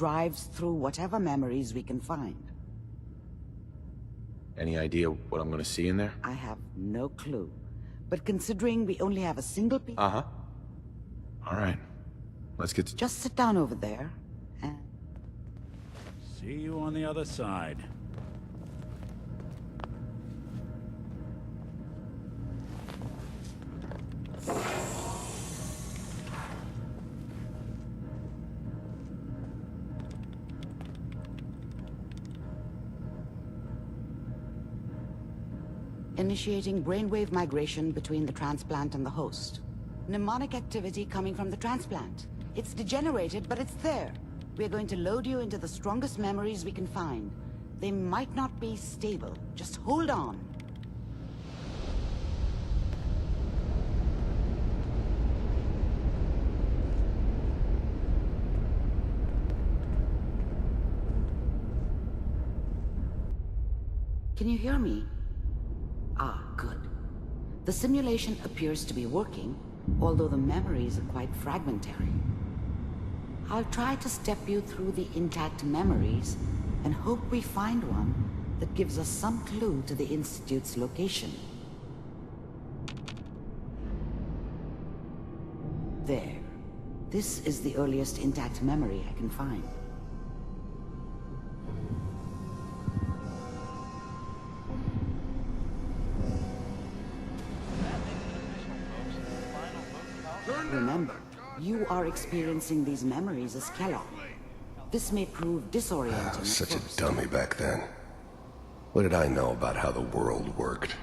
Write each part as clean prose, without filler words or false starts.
drives through whatever memories we can find. Any idea what I'm gonna see in there? I have no clue. But considering we only have a single piece... Uh-huh. All right. Let's get to... Just sit down over there and... See you on the other side. Initiating brainwave migration between the transplant and the host. Mnemonic activity coming from the transplant. It's degenerated, but it's there. We're going to load you into the strongest memories we can find. They might not be stable. Just hold on. Can you hear me? Ah, good. The simulation appears to be working, although the memories are quite fragmentary. I'll try to step you through the intact memories and hope we find one that gives us some clue to the Institute's location. There. This is the earliest intact memory I can find. Remember, you are experiencing these memories as Kellogg. This may prove disorienting. I was such a dummy back then. What did I know about how the world worked?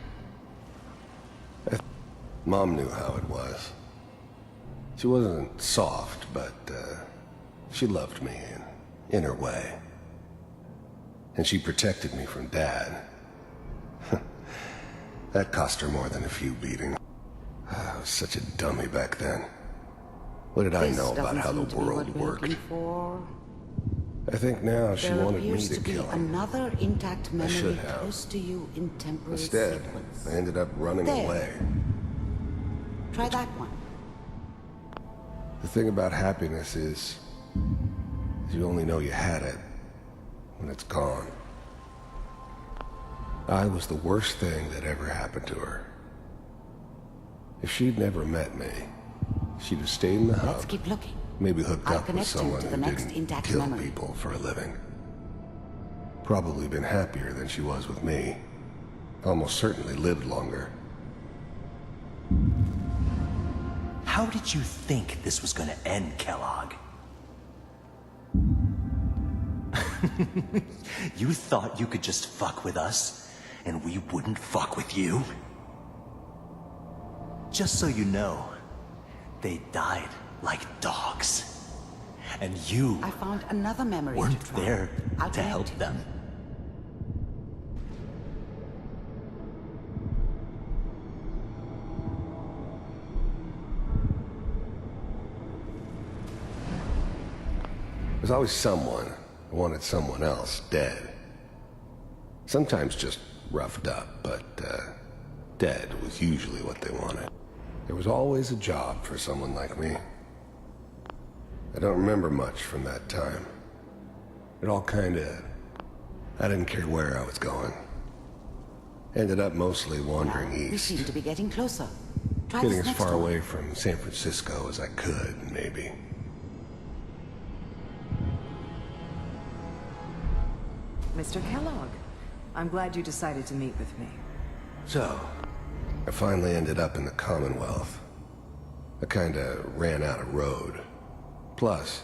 Mom knew how it was. She wasn't soft, but she loved me in her way. And she protected me from Dad. That cost her more than a few beatings. I was such a dummy back then. What did I know about how the world worked? I think now she wanted me to kill him. Another intact memory close to you in temporal Instead, sequence. I ended up running away. Try that one. The thing about happiness is you only know you had it when it's gone. I was the worst thing that ever happened to her. If she'd never met me, she'd have stayed in the hub. Let's keep looking. Maybe hooked I'll up with connect you someone to the who next didn't intact kill memory. people for a living. Probably been happier than she was with me. Almost certainly lived longer. How did you think this was gonna end, Kellogg? You thought you could just fuck with us, and we wouldn't fuck with you? Just so you know, they died like dogs. And you I found another memory weren't to try. there I'll to help connect you. them. There's always someone who wanted someone else dead. Sometimes just roughed up, but dead was usually what they wanted. There was always a job for someone like me. I don't remember much from that time. It all kinda... I didn't care where I was going. Ended up mostly wandering We east. seem to be getting closer. Try Getting this as next far one. away from San Francisco as I could, maybe. Mr. Kellogg, I'm glad you decided to meet with me. So, I finally ended up in the Commonwealth. I kinda ran out of road. Plus,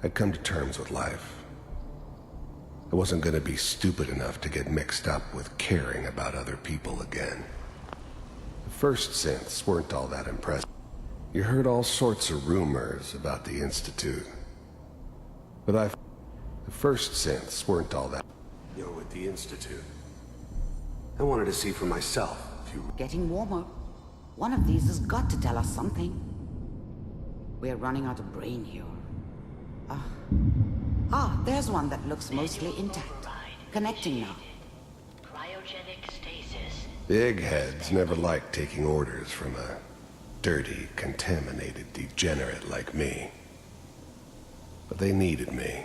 I'd come to terms with life. I wasn't gonna be stupid enough to get mixed up with caring about other people again. The first synths weren't all that impressive. You heard all sorts of rumors about the Institute. But the first synths weren't all that. You're with the Institute. I wanted to see for myself if you... Getting warmer. One of these has got to tell us something. We're running out of brain here. There's one that looks mostly intact. Connecting now. Cryogenic stasis. The eggheads never liked taking orders from a dirty, contaminated degenerate like me. But they needed me,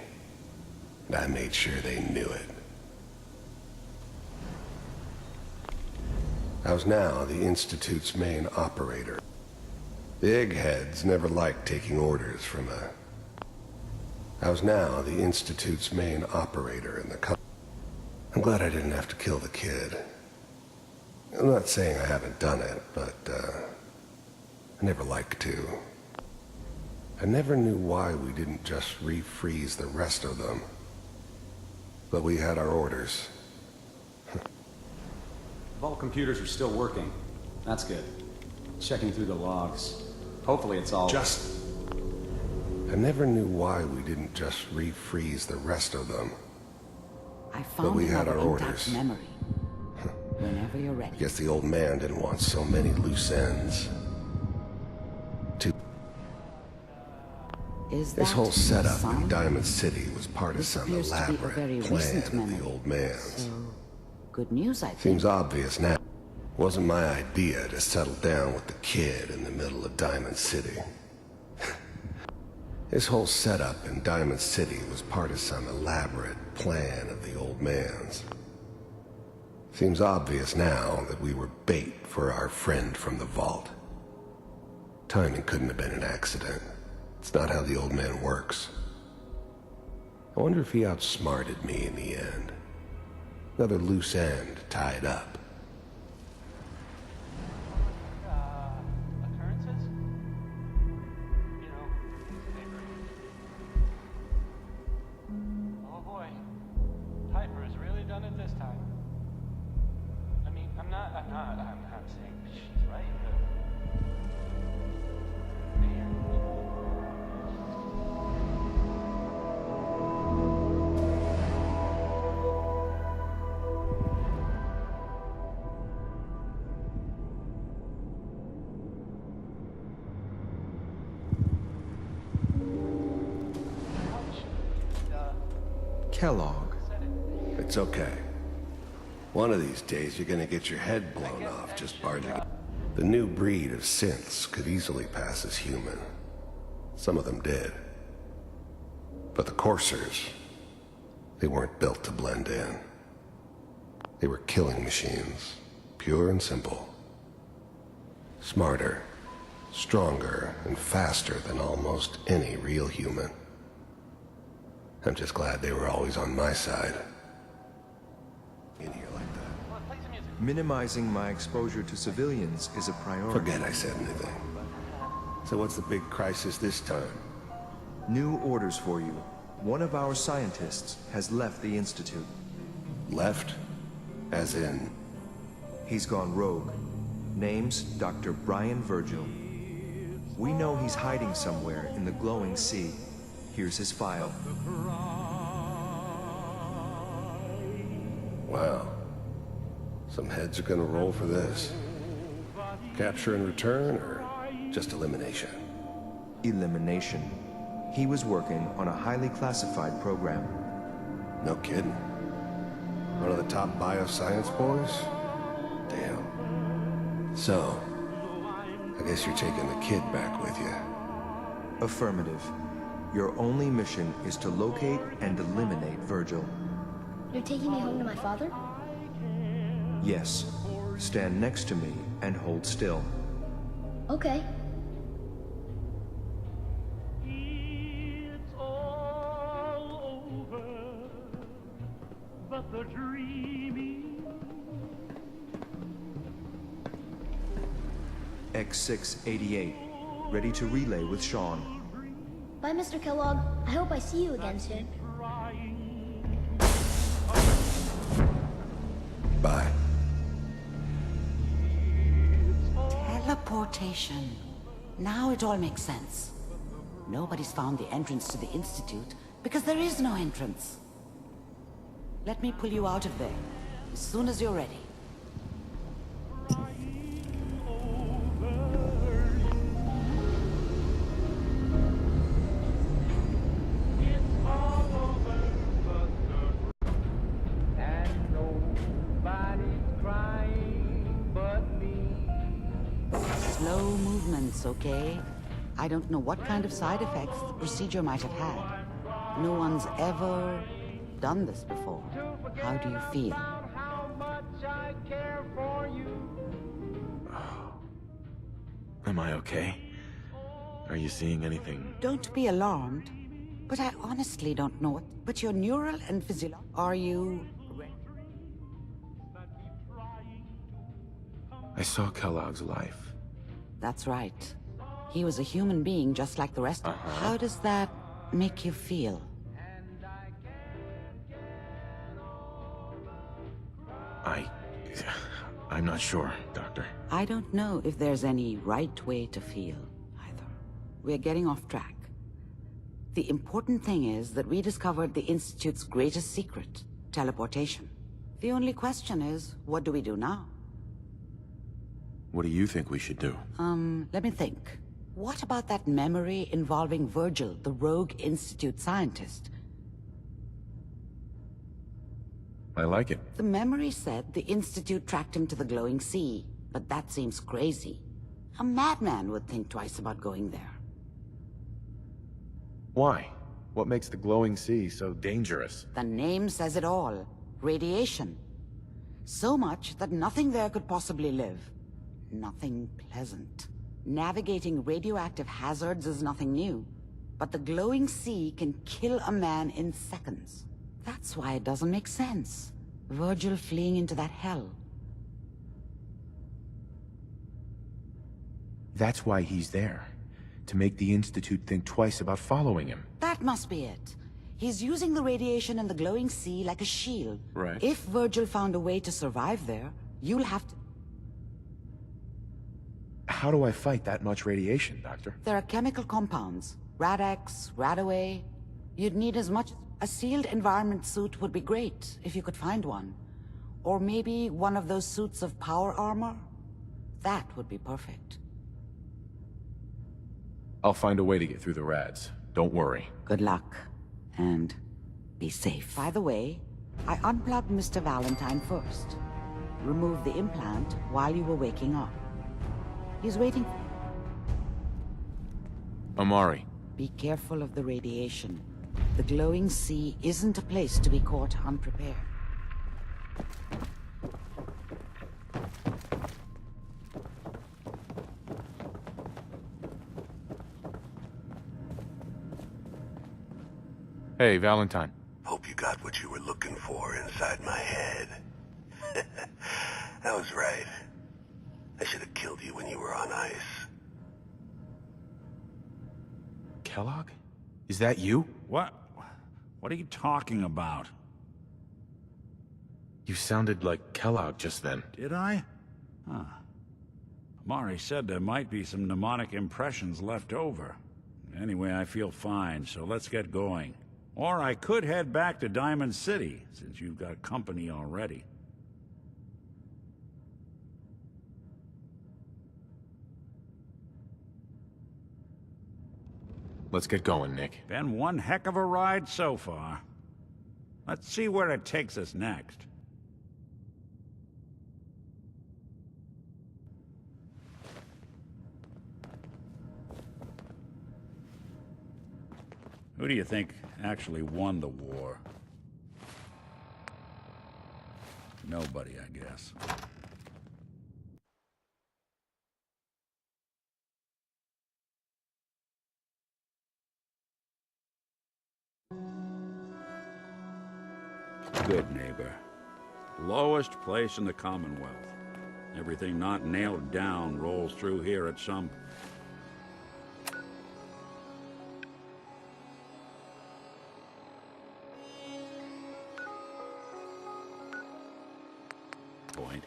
and I made sure they knew it. I was now the Institute's main operator. The eggheads never liked taking orders from a... I was now the Institute's main operator in the I'm glad I didn't have to kill the kid. I'm not saying I haven't done it, but, I never liked to. I never knew why we didn't just refreeze the rest of them. But we had our orders. Vault computers are still working. That's good. Checking through the logs. Hopefully it's all... I never knew why we didn't just refreeze the rest of them. I But found we had another our intact orders. memory. Whenever you're ready. Guess the old man didn't want so many loose ends. Is This that whole setup son? in Diamond City was part of This some appears to be a elaborate very plan recent of memory. the old man's. So, good news, I think. Seems obvious now. It wasn't my idea to settle down with the kid in the middle of Diamond City. This whole setup in Diamond City was part of some elaborate plan of the old man's. Seems obvious now that we were bait for our friend from the vault. Timing couldn't have been an accident. It's not how the old man works. I wonder if he outsmarted me in the end. Another loose end tied up. Occurrences? You know, newspaper. Oh boy, Piper has really done it this time. I mean, I'm not saying she's right, but man. Kellogg. It's okay. One of these days you're gonna get your head blown off just barging. The new breed of synths could easily pass as human. Some of them did. But the coursers, they weren't built to blend in. They were killing machines, pure and simple. Smarter, stronger, and faster than almost any real human. I'm just glad they were always on my side. In here like that. Minimizing my exposure to civilians is a priority. Forget I said anything. So what's the big crisis this time? New orders for you. One of our scientists has left the Institute. Left? As in... He's gone rogue. Name's Dr. Brian Virgil. We know he's hiding somewhere in the glowing sea. Here's his file. Wow. Some heads are gonna roll for this. Capture and return, or just elimination? Elimination. He was working on a highly classified program. No kidding. One of the top bioscience boys? Damn. So, I guess you're taking the kid back with you. Affirmative. Your only mission is to locate and eliminate Virgil. You're taking me home to my father? Yes. Stand next to me and hold still. Okay. It's all over, but the dreaming. X688. Ready to relay with Sean. Bye, Mr. Kellogg. I hope I see you again soon. Bye. Teleportation. Now it all makes sense. Nobody's found the entrance to the Institute because there is no entrance. Let me pull you out of there as soon as you're ready. Slow movements, okay? I don't know what kind of side effects the procedure might have had, No one's ever done this before. How do you feel? Am I okay? Are you seeing anything? Don't be alarmed, but I honestly don't know what. But your neural and physiological. Are you ready? I saw Kellogg's life. That's right. He was a human being just like the rest of us. How does that make you feel? I'm not sure, Doctor. I don't know if there's any right way to feel, either. We're getting off track. The important thing is that we discovered the Institute's greatest secret, teleportation. The only question is, what do we do now? What do you think we should do? Let me think. What about that memory involving Virgil, the rogue Institute scientist? I like it. The memory said the Institute tracked him to the glowing sea, but that seems crazy. A madman would think twice about going there. Why? What makes the glowing sea so dangerous? The name says it all. Radiation. So much that nothing there could possibly live. Nothing pleasant. Navigating radioactive hazards is nothing new, but the glowing sea can kill a man in seconds. That's why it doesn't make sense. Virgil fleeing into that hell. That's why he's there. To make the Institute think twice about following him. That must be it. He's using the radiation in the glowing sea like a shield. Right. If Virgil found a way to survive there, you'll have to... How do I fight that much radiation, Doctor? There are chemical compounds. Rad-X, Radaway. You'd need as much... A sealed environment suit would be great, if you could find one. Or maybe one of those suits of power armor? That would be perfect. I'll find a way to get through the rads. Don't worry. Good luck. And be safe. By the way, I unplugged Mr. Valentine first. Removed the implant while you were waking up. He's waiting. Amari. Be careful of the radiation. The glowing sea isn't a place to be caught unprepared. Hey, Valentine. Hope you got what you were looking for inside my head. I was right. I should have killed you when you were on ice. Kellogg? Is that you? What? What are you talking about? You sounded like Kellogg just then. Did I? Huh. Amari said there might be some mnemonic impressions left over. Anyway, I feel fine, so let's get going. Or I could head back to Diamond City, since you've got company already. Let's get going, Nick. Been one heck of a ride so far. Let's see where it takes us next. Who do you think actually won the war? Nobody, I guess. Good neighbor. Lowest place in the Commonwealth. Everything not nailed down rolls through here at some point.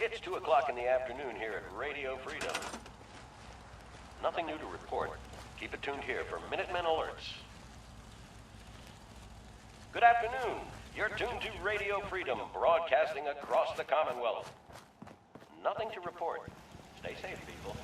It's 2 o'clock in the afternoon here at Radio Freedom. Nothing new to report. Keep it tuned here for Minutemen alerts. Good afternoon. You're tuned to Radio Freedom, broadcasting across the Commonwealth. Nothing to report. Stay safe, people.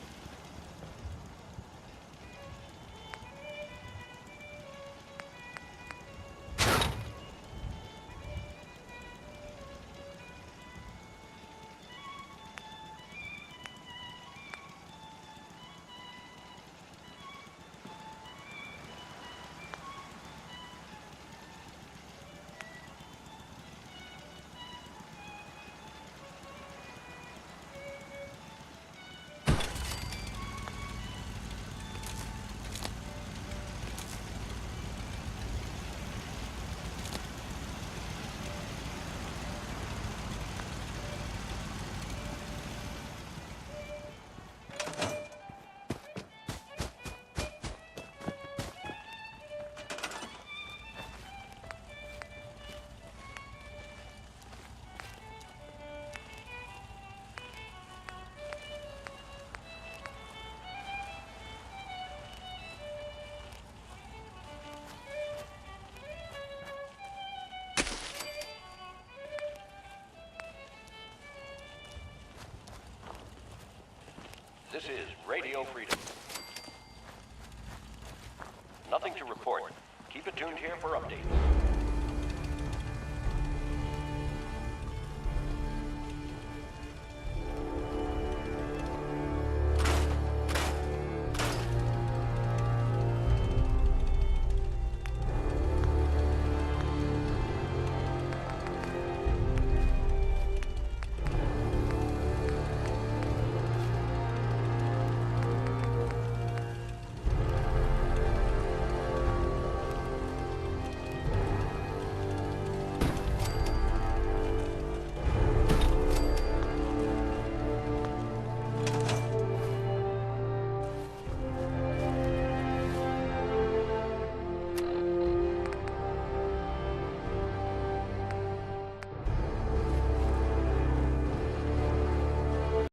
This is Radio Freedom. Nothing to report. Keep it tuned here for updates.